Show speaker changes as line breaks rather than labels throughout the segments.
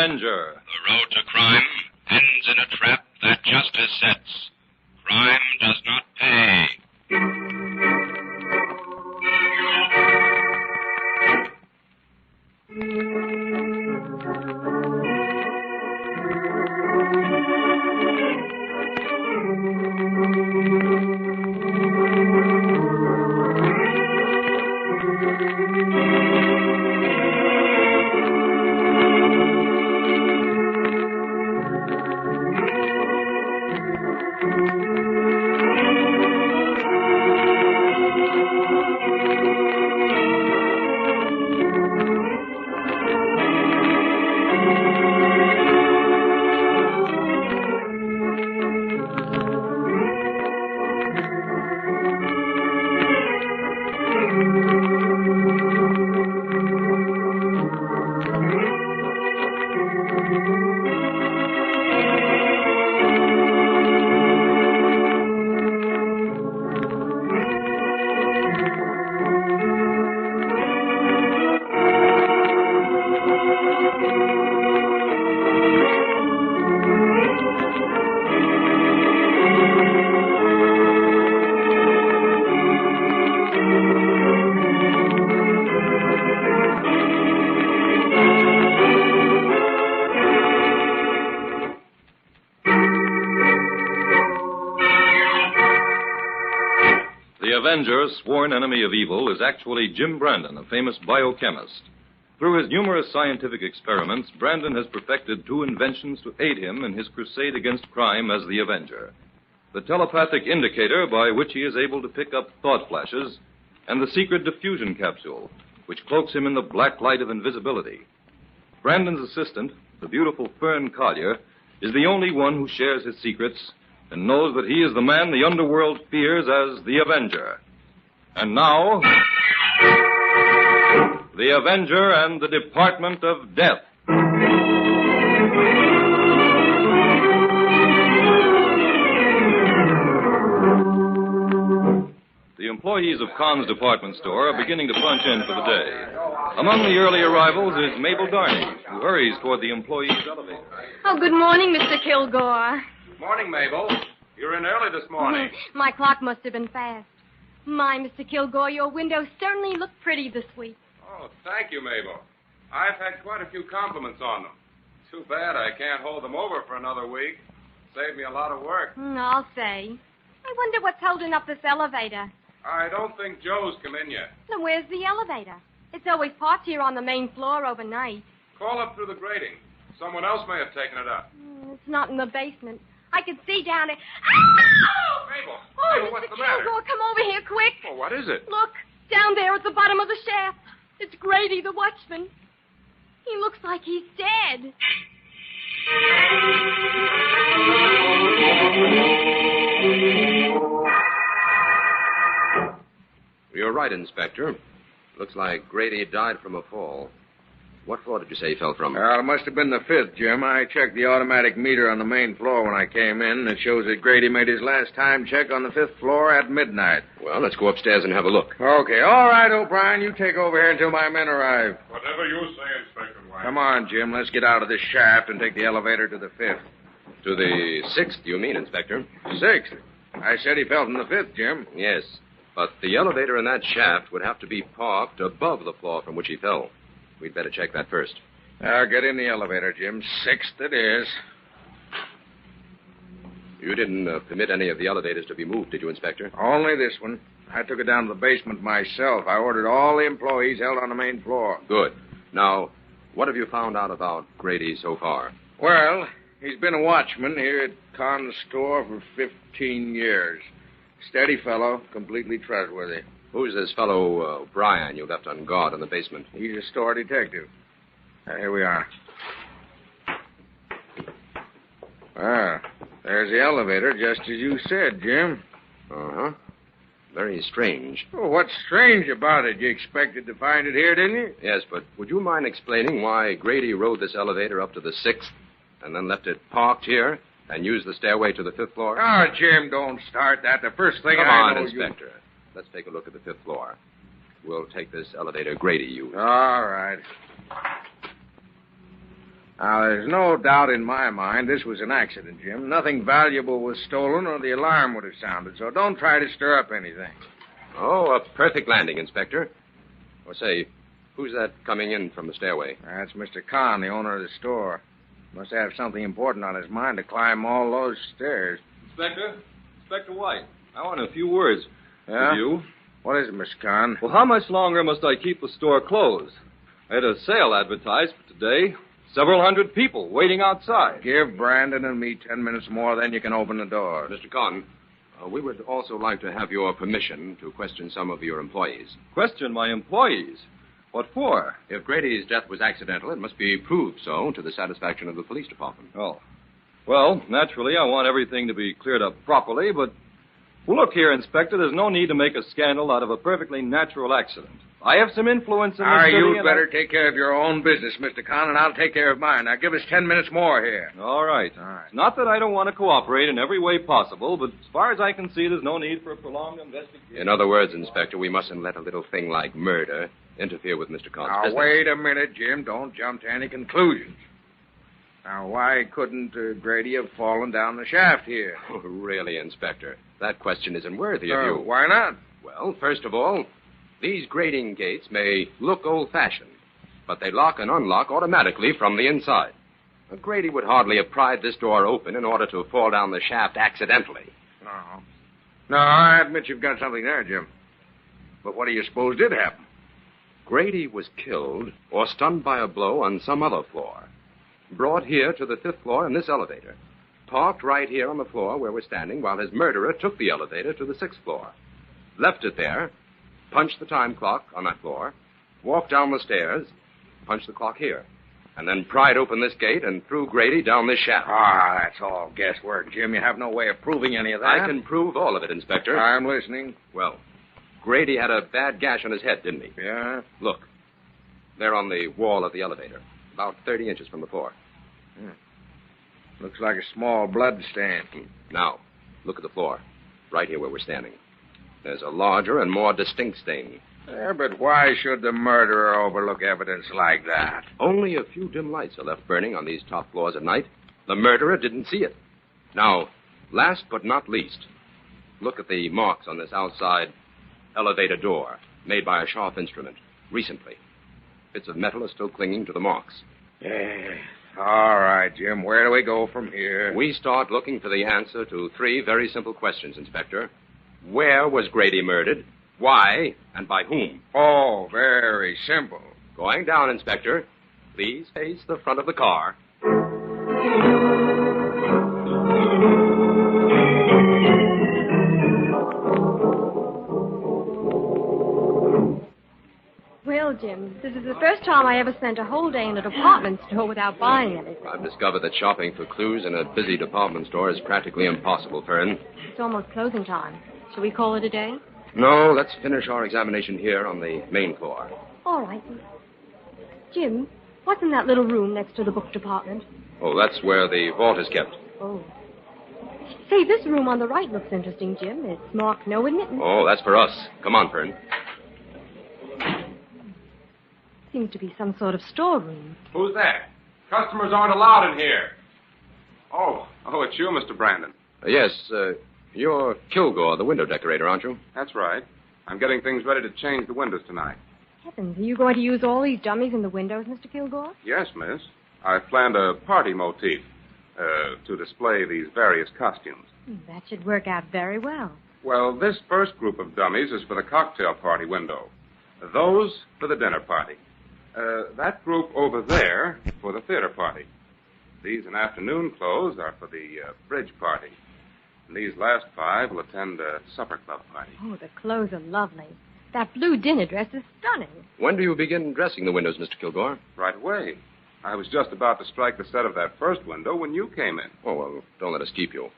Avenger.
The road to crime ends in a trap that justice sets. Crime does not pay.
The Avenger, sworn enemy of evil, is actually Jim Brandon, a famous biochemist. Through his numerous scientific experiments, Brandon has perfected two inventions to aid him in his crusade against crime as the Avenger: the telepathic indicator by which he is able to pick up thought flashes, and the secret diffusion capsule, which cloaks him in the black light of invisibility. Brandon's assistant, the beautiful Fern Collier, is the only one who shares his secrets and knows that he is the man the underworld fears as the Avenger. And now, the Avenger and the Department of Death. The employees of Kahn's department store are beginning to punch in for the day. Among the early arrivals is Mabel Darnay, who hurries toward the employee's elevator.
Oh, good morning, Mr. Kilgore.
Morning, Mabel. You're in early this morning.
My clock must have been fast. My, Mr. Kilgore, your windows certainly look pretty this week.
Oh, thank you, Mabel. I've had quite a few compliments on them. Too bad I can't hold them over for another week. Saved me a lot of work.
I'll say. I wonder what's holding up this elevator.
I don't think Joe's come in yet.
Now, where's the elevator? It's always parked here on the main floor overnight.
Call up through the grating. Someone else may have taken it up.
It's not in the basement. I can see down there.
Mabel!
Oh,
Mabel,
Mr.
what's the matter?
Kilgore, come over here quick.
Well, what is it?
Look, down there at the bottom of the shaft. It's Grady, the watchman. He looks like he's dead.
You're right, Inspector. Looks like Grady died from a fall. What floor did you say he fell from?
Well, it must have been the fifth, Jim. I checked the automatic meter on the main floor when I came in. It shows that Grady made his last time check on the fifth floor at midnight.
Well, let's go upstairs and have a look.
Okay, all right, O'Brien. You take over here until my men arrive.
Whatever you say, Inspector White.
Come on, Jim. Let's get out of this shaft and take the elevator to the fifth.
To the sixth, you mean, Inspector?
Sixth? I said he fell from the fifth, Jim.
Yes, but the elevator in that shaft would have to be parked above the floor from which he fell. We'd better check that first.
Now, get in the elevator, Jim. Sixth it is.
You didn't permit any of the elevators to be moved, did you, Inspector?
Only this one. I took it down to the basement myself. I ordered all the employees held on the main floor.
Good. Now, what have you found out about Grady so far?
Well, he's been a watchman here at Kahn's store for 15 years. Steady fellow, completely trustworthy.
Who's this fellow, O'Brien, you left on guard in the basement?
He's a store detective. Here we are. Ah, there's the elevator, just as you said, Jim.
Uh-huh. Very strange.
Oh, what's strange about it? You expected to find it here, didn't you?
Yes, but would you mind explaining why Grady rode this elevator up to the sixth and then left it parked here and used the stairway to the fifth floor?
Oh, Jim, don't start that. The first thing
Come
I
on,
know
Inspector. Let's take a look at the fifth floor. We'll take this elevator Grady used.
All right. Now, there's no doubt in my mind this was an accident, Jim. Nothing valuable was stolen or the alarm would have sounded, so don't try to stir up anything.
Oh, a perfect landing, Inspector. Or say, who's that coming in from the stairway?
That's Mr. Kahn, the owner of the store. Must have something important on his mind to climb all those stairs.
Inspector White, I want a few words
Yeah?
with you.
What is it, Mr. Kahn?
Well, how much longer must I keep the store closed? I had a sale advertised for today. Several hundred people waiting outside.
Give Brandon and me 10 minutes more, then you can open the door.
Mr. Kahn, we would also like to have your permission to question some of your employees.
Question my employees. What for?
If Grady's death was accidental, it must be proved so to the satisfaction of the police department.
Oh. Well, naturally, I want everything to be cleared up properly, but... Well, look here, Inspector, there's no need to make a scandal out of a perfectly natural accident. I have some influence in the city,
You'd better take care of your own business, Mr. Kahn, and I'll take care of mine. Now, give us 10 minutes more here.
All right.
All right.
Not that I don't want to cooperate in every way possible, but as far as I can see, there's no need for a prolonged investigation.
In other words, Inspector, we mustn't let a little thing like murder interfere with Mr. Kahn's
Now,
business.
wait a minute, Jim. Don't jump to any conclusions. Now, why couldn't Grady have fallen down the shaft here?
Oh, really, Inspector? That question isn't worthy of you.
Why not?
Well, first of all, these grating gates may look old-fashioned, but they lock and unlock automatically from the inside. Grady would hardly have pried this door open in order to fall down the shaft accidentally.
No, I admit you've got something there, Jim. But what do you suppose did happen?
Grady was killed or stunned by a blow on some other floor. Brought here to the 5th floor in this elevator. Parked right here on the floor where we're standing while his murderer took the elevator to the 6th floor. Left it there, punched the time clock on that floor, walked down the stairs, punched the clock here, and then pried open this gate and threw Grady down this shaft.
That's all guesswork, Jim. You have no way of proving any of that.
I can prove all of it, Inspector.
I'm listening.
Well, Grady had a bad gash on his head, didn't he?
Yeah?
Look. There on the wall of the elevator. About 30 inches from the floor.
Looks like a small blood stain.
Now, look at the floor. Right here where we're standing. There's a larger and more distinct stain.
Yeah, but why should the murderer overlook evidence like that?
Only a few dim lights are left burning on these top floors at night. The murderer didn't see it. Now, last but not least, look at the marks on this outside elevator door made by a sharp instrument recently. Bits of metal are still clinging to the marks.
Yeah. All right, Jim. Where do we go from here?
We start looking for the answer to 3 very simple questions, Inspector. Where was Grady murdered? Why? And by whom?
Oh, very simple.
Going down, Inspector. Please face the front of the car.
Well, Jim, this is the first time I ever spent a whole day in a department store without buying anything.
I've discovered that shopping for clues in a busy department store is practically impossible, Fern.
It's almost closing time. Shall we call it a day?
No, let's finish our examination here on the main floor.
All right. Jim, what's in that little room next to the book department?
Oh, that's where the vault is kept.
Oh. Say, this room on the right looks interesting, Jim. It's marked no admittance.
Oh, that's for us. Come on, Fern.
Seems to be some sort of storeroom.
Who's that? Customers aren't allowed in here. Oh, it's you, Mr. Brandon.
Yes, you're Kilgore, the window decorator, aren't you?
That's right. I'm getting things ready to change the windows tonight.
Heavens, are you going to use all these dummies in the windows, Mr. Kilgore?
Yes, miss. I've planned a party motif to display these various costumes.
That should work out very well.
Well, this first group of dummies is for the cocktail party window. Those for the dinner party. That group over there for the theater party. These in afternoon clothes are for the bridge party. And these last 5 will attend a supper club party.
Oh, the clothes are lovely. That blue dinner dress is stunning.
When do you begin dressing the windows, Mr. Kilgore?
Right away. I was just about to strike the set of that first window when you came in.
Oh, well, don't let us keep you.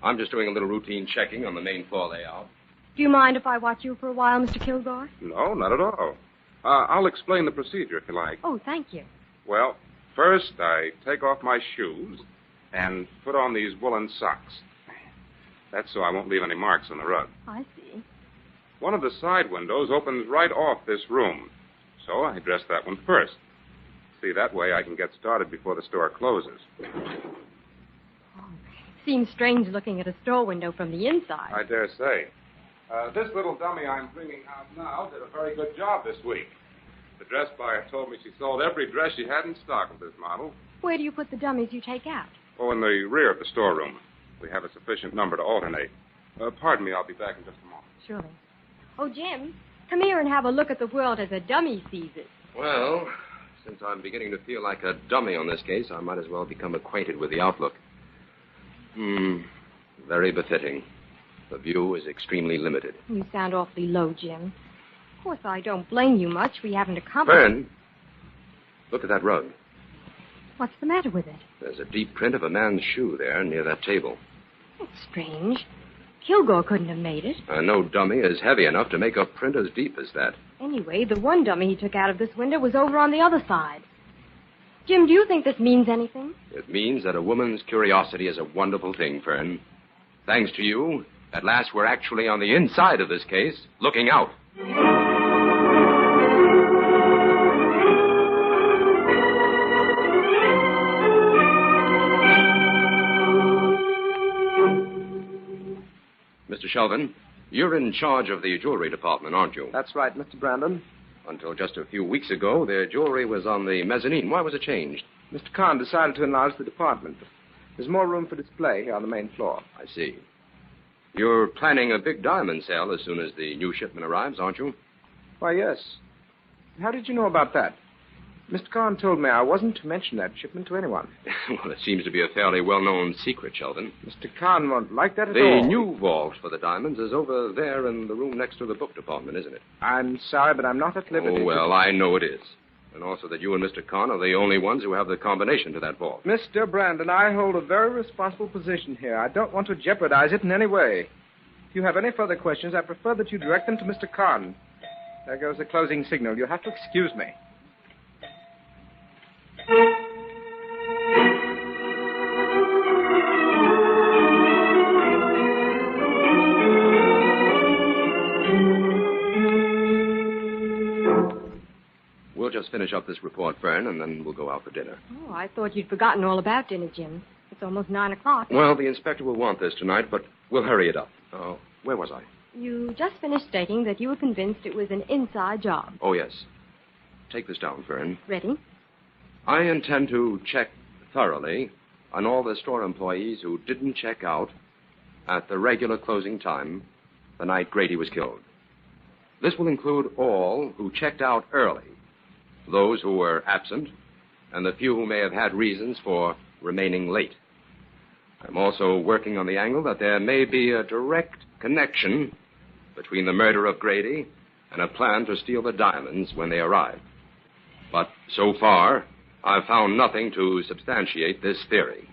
I'm just doing a little routine checking on the main floor layout.
Do you mind if I watch you for a while, Mr. Kilgore?
No, not at all. I'll explain the procedure if you like.
Oh, thank you.
Well, first I take off my shoes and put on these woolen socks. That's so I won't leave any marks on the rug.
I see.
One of the side windows opens right off this room, so I dress that one first. See, that way I can get started before the store closes.
Seems strange looking at a store window from the inside.
I dare say. This little dummy I'm bringing out now did a very good job this week. The dress buyer told me she sold every dress she had in stock of this model.
Where do you put the dummies you take out?
Oh, in the rear of the storeroom. We have a sufficient number to alternate. Pardon me, I'll be back in just a moment.
Surely. Oh, Jim, come here and have a look at the world as a dummy sees it.
Well, since I'm beginning to feel like a dummy on this case, I might as well become acquainted with the outlook. Very befitting. The view is extremely limited.
You sound awfully low, Jim. Of course, I don't blame you much. We haven't accomplished...
Fern, look at that rug.
What's the matter with it?
There's a deep print of a man's shoe there near that table.
It's strange. Kilgore couldn't have made it.
No dummy is heavy enough to make a print as deep as that.
Anyway, the one dummy he took out of this window was over on the other side. Jim, do you think this means anything?
It means that a woman's curiosity is a wonderful thing, Fern. Thanks to you, at last we're actually on the inside of this case, looking out. Mr. Shelvin, you're in charge of the jewelry department, aren't you?
That's right, Mr. Brandon.
Until just a few weeks ago, their jewelry was on the mezzanine. Why was it changed?
Mr. Kahn decided to enlarge the department. There's more room for display here on the main floor.
I see. You're planning a big diamond sale as soon as the new shipment arrives, aren't you?
Why, yes. How did you know about that? Mr. Kahn told me I wasn't to mention that shipment to anyone.
Well, it seems to be a fairly well-known secret, Sheldon.
Mr. Kahn won't like that at all.
The new vault for the diamonds is over there in the room next to the book department, isn't it?
I'm sorry, but I'm not at liberty.
Oh, well, I know it is. And also that you and Mr. Kahn are the only ones who have the combination to that vault.
Mr. Brandon, I hold a very responsible position here. I don't want to jeopardize it in any way. If you have any further questions, I prefer that you direct them to Mr. Kahn. There goes the closing signal. You'll have to excuse me.
We'll just finish up this report, Fern, and then we'll go out for dinner.
Oh, I thought you'd forgotten all about dinner, Jim. It's almost 9 o'clock.
Well, the inspector will want this tonight, but we'll hurry it up. Where was I?
You just finished stating that you were convinced it was an inside job.
Oh, yes. Take this down, Fern.
Ready?
I intend to check thoroughly on all the store employees who didn't check out at the regular closing time the night Grady was killed. This will include all who checked out early, those who were absent, and the few who may have had reasons for remaining late. I'm also working on the angle that there may be a direct connection between the murder of Grady and a plan to steal the diamonds when they arrive. But so far, I've found nothing to substantiate this theory.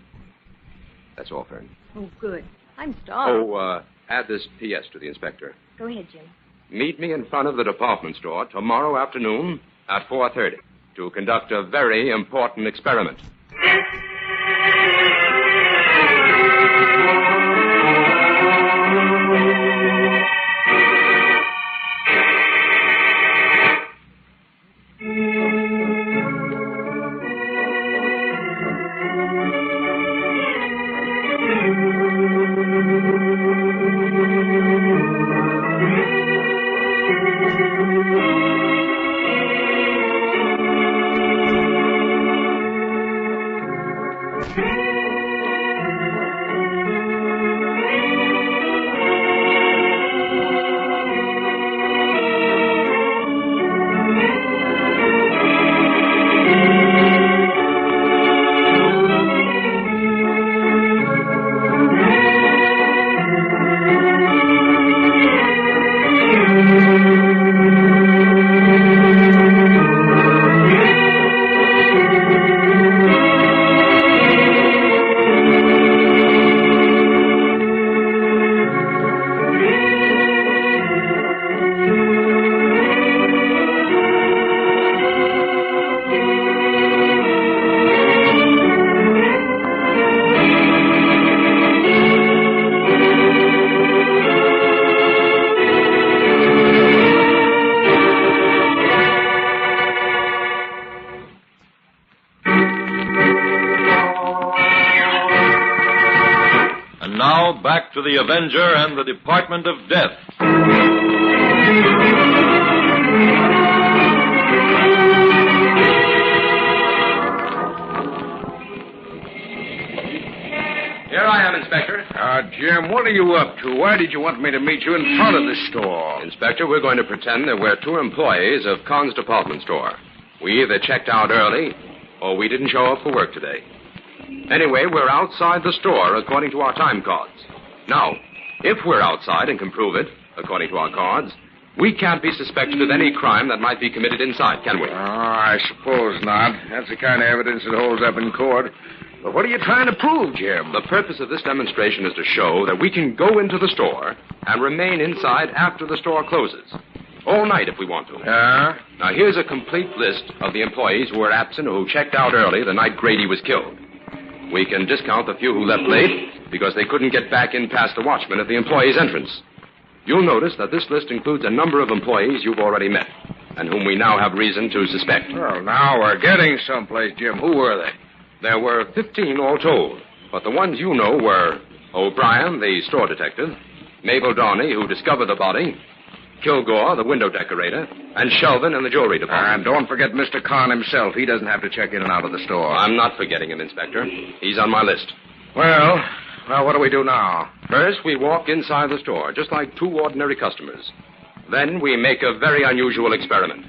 That's all, Fern.
Oh, good. I'm starved.
Add this P.S. to the inspector.
Go ahead, Jim.
Meet me in front of the department store tomorrow afternoon at 4:30 to conduct a very important experiment.
back to the Avenger and the Department of Death.
Here I am, Inspector.
Jim, what are you up to? Why did you want me to meet you in front of the store?
Inspector, we're going to pretend that we're two employees of Kahn's department store. We either checked out early or we didn't show up for work today. Anyway, we're outside the store according to our time cards. Now, if we're outside and can prove it, according to our cards, we can't be suspected of any crime that might be committed inside, can we?
I suppose not. That's the kind of evidence that holds up in court. But what are you trying to prove, Jim?
The purpose of this demonstration is to show that we can go into the store and remain inside after the store closes. All night if we want to.
Yeah?
Now, here's a complete list of the employees who were absent or who checked out early the night Grady was killed. We can discount the few who left late because they couldn't get back in past the watchman at the employee's entrance. You'll notice that this list includes a number of employees you've already met and whom we now have reason to suspect.
Well, now we're getting someplace, Jim. Who were they?
There were 15 all told, but the ones you know were O'Brien, the store detective, Mabel Darney, who discovered the body, Kilgore, the window decorator, and Shelvin in the jewelry department.
And don't forget Mr. Kahn himself. He doesn't have to check in and out of the store.
I'm not forgetting him, Inspector. He's on my list.
Well, what do we do now?
First, we walk inside the store, just like two ordinary customers. Then we make a very unusual experiment.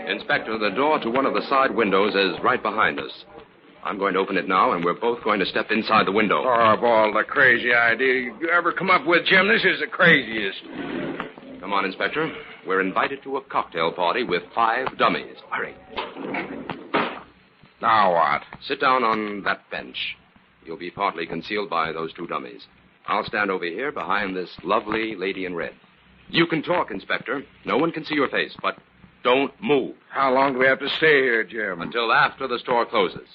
Inspector, the door to one of the side windows is right behind us. I'm going to open it now, and we're both going to step inside the window.
Oh, of all the crazy ideas you ever come up with, Jim, this is the craziest.
Come on, Inspector. We're invited to a cocktail party with 5 dummies. Hurry.
Now what?
Sit down on that bench. You'll be partly concealed by those 2 dummies. I'll stand over here behind this lovely lady in red. You can talk, Inspector. No one can see your face, but don't move.
How long do we have to stay here, Jim?
Until after the store closes.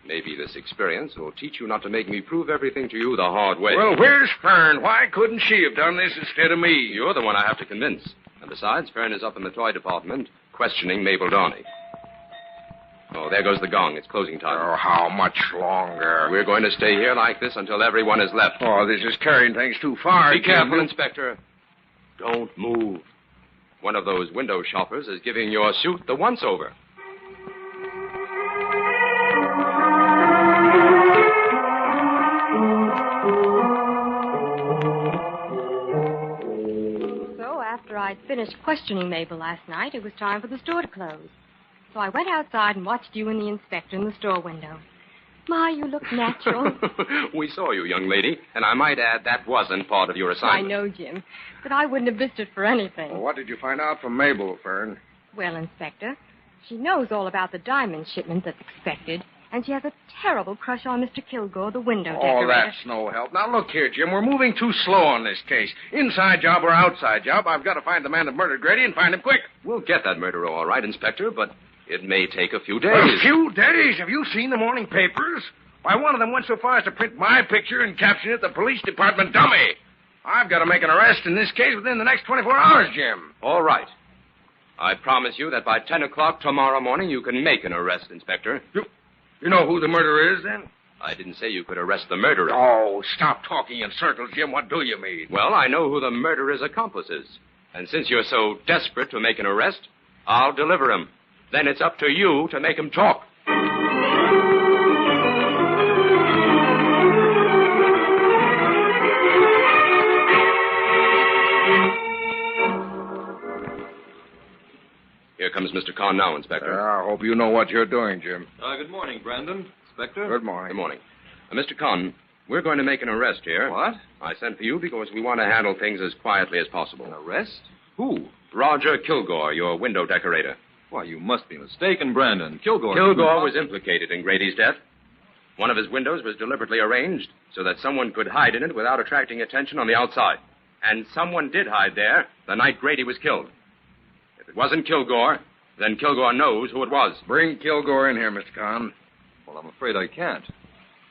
Maybe this experience will teach you not to make me prove everything to you the hard way.
Well, where's Fern? Why couldn't she have done this instead of me?
You're the one I have to convince. And besides, Fern is up in the toy department questioning Mabel Darney. Oh, there goes the gong. It's closing time.
Oh, how much longer?
We're going to stay here like this until everyone is left.
Oh, this is carrying things too far.
Be careful, Inspector. Don't move. One of those window shoppers is giving your suit the once-over.
So after I'd finished questioning Mabel last night, it was time for the store to close. So I went outside and watched you and the inspector in the store window. My, you look natural.
We saw you, young lady, and I might add that wasn't part of your assignment.
I know, Jim, but I wouldn't have missed it for anything.
Well, what did you find out from Mabel, Fern?
Well, Inspector, she knows all about the diamond shipment that's expected, and she has a terrible crush on Mr. Kilgore, the window decorator.
Oh, that's no help. Now, look here, Jim. We're moving too slow on this case. Inside job or outside job, I've got to find the man that murdered Grady and find him quick.
We'll get that murderer all right, Inspector, but it may take a few days.
A few days? Have you seen the morning papers? Why, one of them went so far as to print my picture and caption it the police department dummy. I've got to make an arrest in this case within the next 24 hours, Jim.
All right. I promise you that by 10 o'clock tomorrow morning you can make an arrest, Inspector.
You know who the murderer is, then?
I didn't say you could arrest the murderer.
Oh, stop talking in circles, Jim. What do you mean?
Well, I know who the murderer's accomplice is. And since you're so desperate to make an arrest, I'll deliver him. Then it's up to you to make him talk. Here comes Mr. Kahn now, Inspector.
I hope you know what you're doing, Jim.
Good morning, Brandon. Inspector?
Good morning.
Good morning. Mr. Kahn, we're going to make an arrest here.
What?
I sent for you because we want to handle things as quietly as possible.
An arrest? Who?
Roger Kilgore, your window decorator.
Why, you must be mistaken, Brandon. Kilgore
was implicated in Grady's death. One of his windows was deliberately arranged so that someone could hide in it without attracting attention on the outside. And someone did hide there the night Grady was killed. If it wasn't Kilgore, then Kilgore knows who it was.
Bring Kilgore in here, Mr. Kahn.
Well, I'm afraid I can't.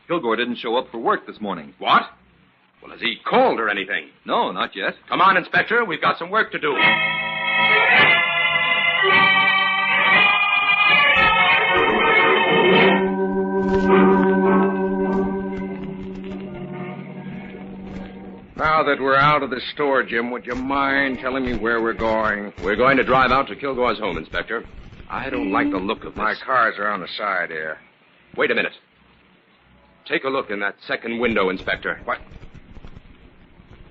Kilgore didn't show up for work this morning.
What? Well, has he called or anything?
No, not yet.
Come on, Inspector. We've got some work to do.
Now that we're out of the store, Jim, would you mind telling me where we're going?
We're going to drive out to Kilgore's home, Inspector. I don't like the look of this.
My cars are on the side here.
Wait a minute. Take a look in that second window, Inspector.
What?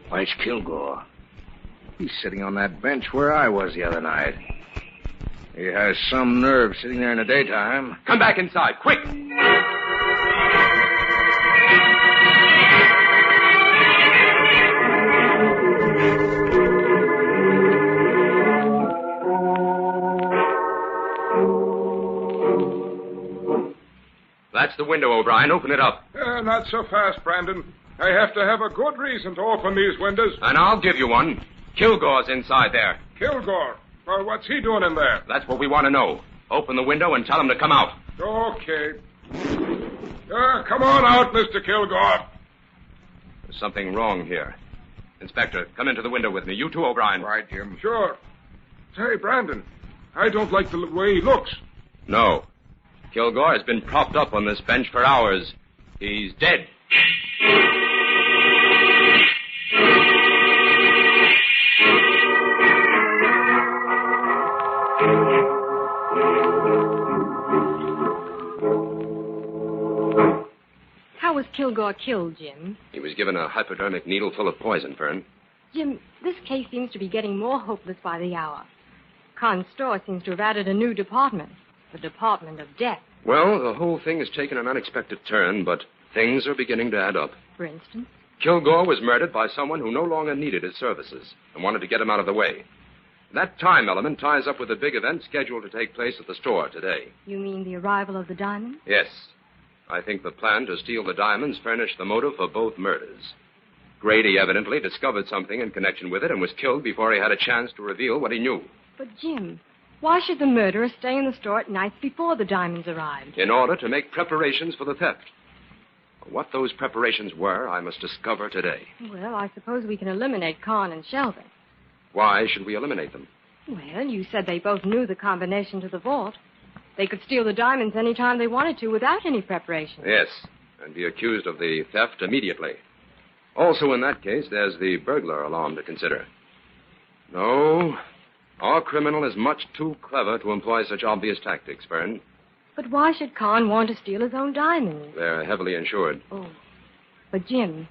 Why, it's Kilgore. He's sitting on that bench where I was the other night. He has some nerve sitting there in the daytime.
Come back inside, quick! That's the window, O'Brien. Open it up.
Not so fast, Brandon. I have to have a good reason to open these windows.
And I'll give you one. Kilgore's inside there.
Kilgore? Well, what's he doing in there?
That's what we want to know. Open the window and tell him to come out.
Okay. Come on out, Mr. Kilgore.
There's something wrong here. Inspector, come into the window with me. You too, O'Brien.
Right, Jim.
Sure. Say, Brandon, I don't like the way he looks.
No. Kilgore has been propped up on this bench for hours. He's dead.
How was Kilgore killed, Jim?
He was given a hypodermic needle full of poison, Fern.
Jim, this case seems to be getting more hopeless by the hour. Khan's store seems to have added a new department. The Department of Death.
Well, the whole thing has taken an unexpected turn, but things are beginning to add up.
For instance?
Kilgore was murdered by someone who no longer needed his services and wanted to get him out of the way. That time element ties up with the big event scheduled to take place at the store today.
You mean the arrival of the diamonds?
Yes. I think the plan to steal the diamonds furnished the motive for both murders. Grady evidently discovered something in connection with it and was killed before he had a chance to reveal what he knew.
But, Jim, why should the murderer stay in the store at night before the diamonds arrived?
In order to make preparations for the theft. What those preparations were, I must discover today.
Well, I suppose we can eliminate Khan and Sheldon.
Why should we eliminate them?
Well, you said they both knew the combination to the vault. They could steal the diamonds any time they wanted to without any preparation.
Yes, and be accused of the theft immediately. Also, in that case, there's the burglar alarm to consider. No, our criminal is much too clever to employ such obvious tactics, Fern.
But why should Khan want to steal his own diamonds?
They're heavily insured.
Oh. But, Jim,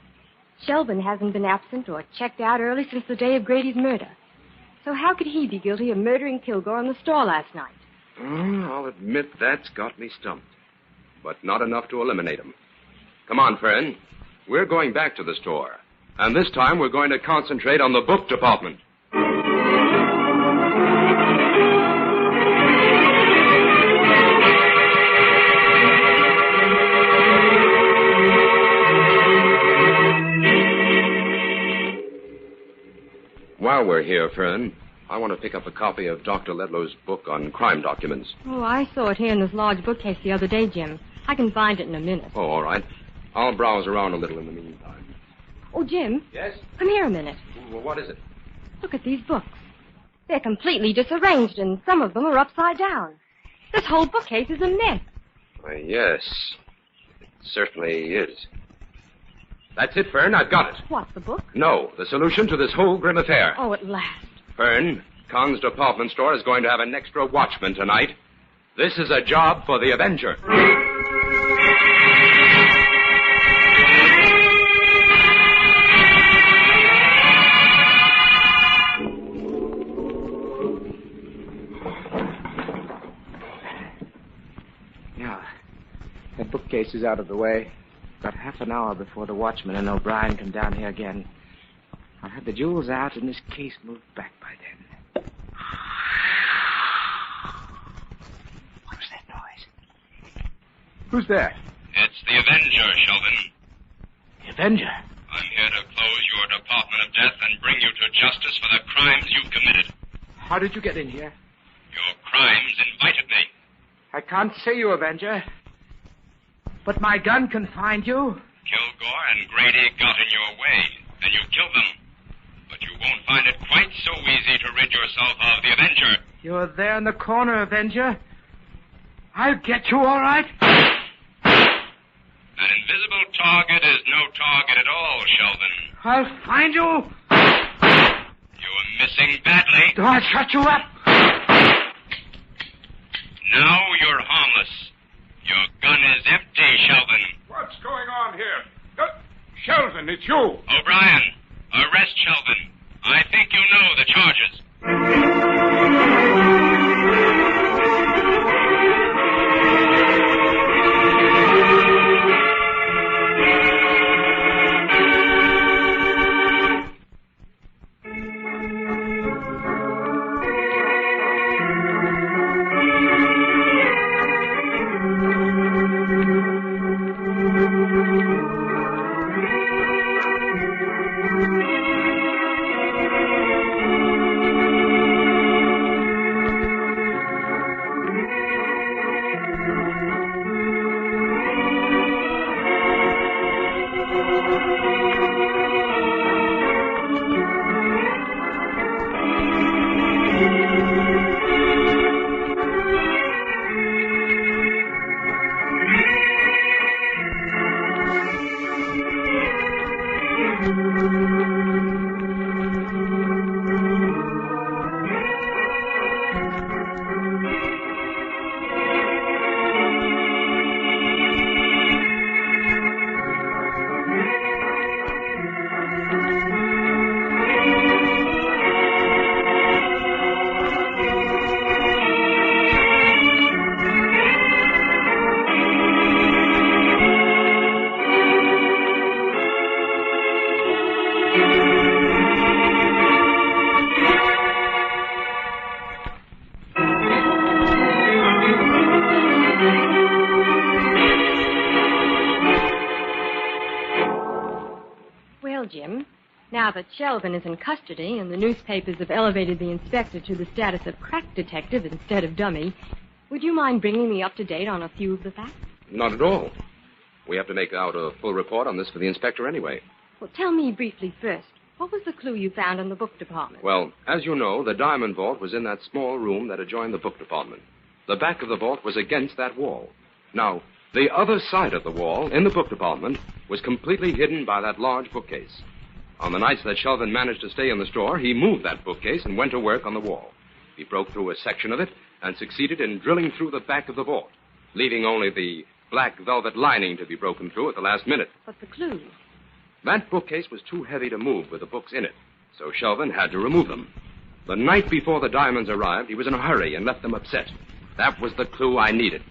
Sheldon hasn't been absent or checked out early since the day of Grady's murder. So how could he be guilty of murdering Kilgore in the store last night?
I'll admit that's got me stumped. But not enough to eliminate him. Come on, Fern. We're going back to the store. And this time we're going to concentrate on the book department. While we're here, Fern, I want to pick up a copy of Dr. Ledlow's book on crime documents.
Oh, I saw it here in this large bookcase the other day, Jim. I can find it in a minute.
Oh, all right. I'll browse around a little in the meantime.
Oh, Jim.
Yes?
Come here a minute.
Well, what is it?
Look at these books. They're completely disarranged, and some of them are upside down. This whole bookcase is a mess.
Why, yes. It certainly is. That's it, Fern. I've got it.
What's the book?
No, the solution to this whole grim affair.
Oh, at last.
Fern, Khan's department store is going to have an extra watchman tonight. This is a job for the Avenger.
Now, that bookcase is out of the way. Got half an hour before the watchman and O'Brien come down here again. I'll have the jewels out and this case moved back by then. What was that noise? Who's there?
It's the Avenger, Sheldon.
The Avenger?
I'm here to close your Department of Death and bring you to justice for the crimes you've committed.
How did you get in here?
Your crimes invited me.
I can't see you, Avenger. But my gun can find you.
Kilgore and Grady got in your way, and you killed them. But you won't find it quite so easy to rid yourself of the Avenger.
You're there in the corner, Avenger. I'll get you all right.
An invisible target is no target at all, Sheldon.
I'll find you.
You're missing badly.
I'll shut you up.
Now you're harmless. Your gun is empty, Sheldon.
What's going on here? Sheldon, it's you.
O'Brien, arrest Sheldon. I think you know the charges.
Jim. Now that Sheldon is in custody and the newspapers have elevated the inspector to the status of crack detective instead of dummy, would you mind bringing me up to date on a few of the facts?
Not at all. We have to make out a full report on this for the inspector anyway.
Well, tell me briefly first. What was the clue you found in the book department?
Well, as you know, the diamond vault was in that small room that adjoined the book department. The back of the vault was against that wall. Now, the other side of the wall, in the book department, was completely hidden by that large bookcase. On the nights that Sheldon managed to stay in the store, he moved that bookcase and went to work on the wall. He broke through a section of it and succeeded in drilling through the back of the vault, leaving only the black velvet lining to be broken through at the last minute.
But the clue?
That bookcase was too heavy to move with the books in it, so Sheldon had to remove them. The night before the diamonds arrived, he was in a hurry and left them upset. That was the clue I needed.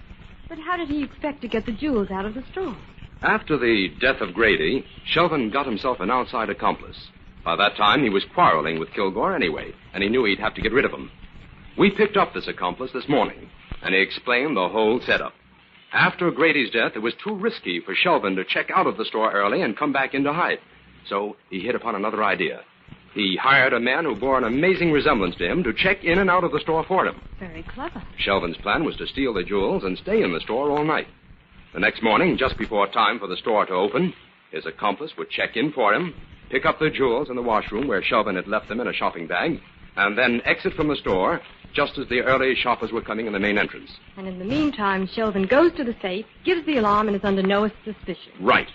But how did he expect to get the jewels out of the store?
After the death of Grady, Sheldon got himself an outside accomplice. By that time, he was quarreling with Kilgore anyway, and he knew he'd have to get rid of him. We picked up this accomplice this morning, and he explained the whole setup. After Grady's death, it was too risky for Sheldon to check out of the store early and come back in to hide. So he hit upon another idea. He hired a man who bore an amazing resemblance to him to check in and out of the store for him.
Very clever.
Sheldon's plan was to steal the jewels and stay in the store all night. The next morning, just before time for the store to open, his accomplice would check in for him, pick up the jewels in the washroom where Sheldon had left them in a shopping bag, and then exit from the store just as the early shoppers were coming in the main entrance.
And in the meantime, Sheldon goes to the safe, gives the alarm, and is under no suspicion.
Right.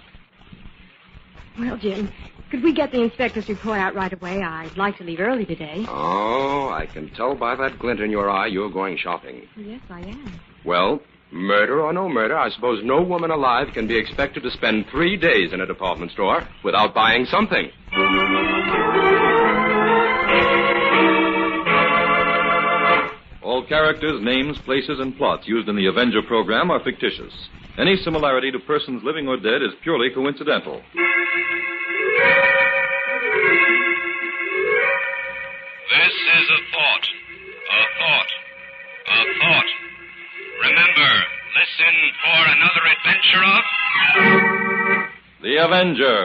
Well, Jim, could we get the inspector's report out right away? I'd like to leave early today.
Oh, I can tell by that glint in your eye you're going shopping.
Yes, I am.
Well, murder or no murder, I suppose no woman alive can be expected to spend 3 days in a department store without buying something.
All characters, names, places, and plots used in the Avenger program are fictitious. Any similarity to persons living or dead is purely coincidental.
This is a thought. A thought. A thought. Remember, listen for another adventure of...
The Avenger.